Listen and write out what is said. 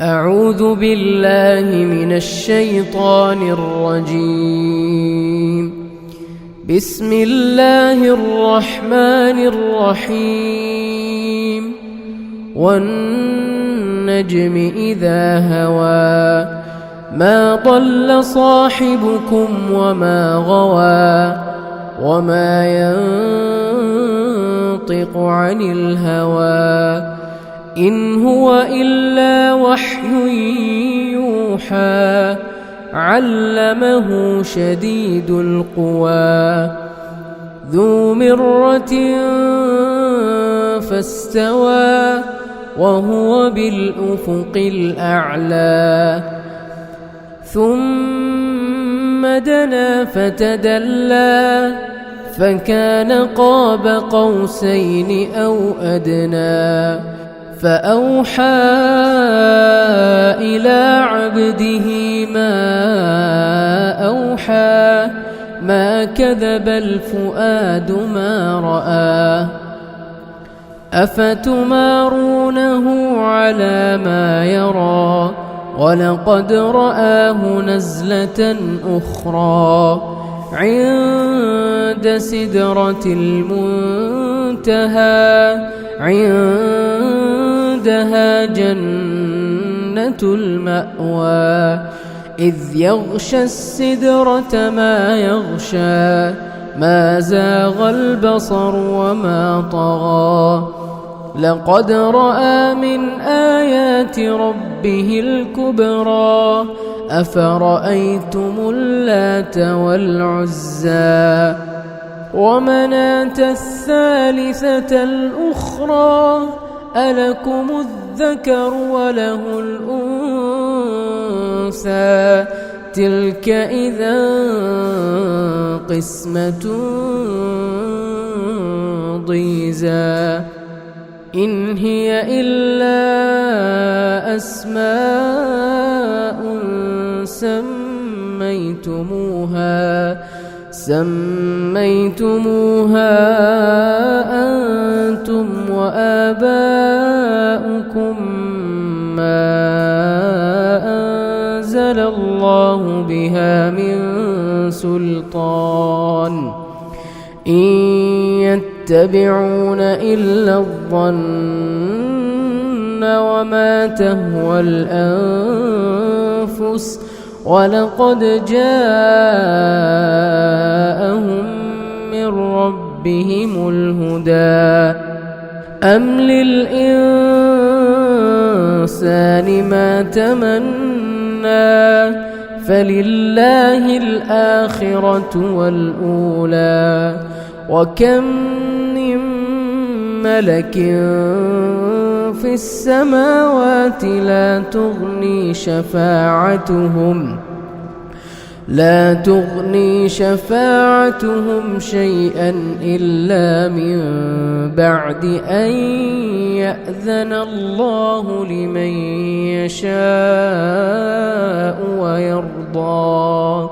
أعوذ بالله من الشيطان الرجيم. بسم الله الرحمن الرحيم. والنجم إذا هوى ما ضل صاحبكم وما غوى وما ينطق عن الهوى إن هو إلا وحي يوحى علمه شديد القوى ذو مرة فاستوى وهو بالأفق الأعلى ثم دنا فتدلى فكان قاب قوسين أو أدنى فأوحى إلى عبده ما أوحى ما كذب الفؤاد ما رأى أفتمارونه على ما يرى ولقد رآه نزلة أخرى عند سدرة المنتهى عندها جنة المأوى إذ يغشى السدرة ما يغشى ما زاغ البصر وما طغى لقد رأى من آيات ربه الكبرى أفرأيتم اللات والعزى ومناة الثالثة الأخرى ألكم الذكر وله الأنثى تلك إذا قسمة ضيزى إن هي إلا أسماء سميتموها أنتم وآباؤكم ما أنزل الله بها من سلطان إن يتبعون إلا الظن وما تهوى الأنفس ولقد جاءهم من ربهم الهدى أم للإنسان ما تمنى فلله الآخرة والأولى وكم من ملك في السماوات لا تغني شفاعتهم شيئا إلا من بعد أن يأذن الله لمن يشاء ويرضى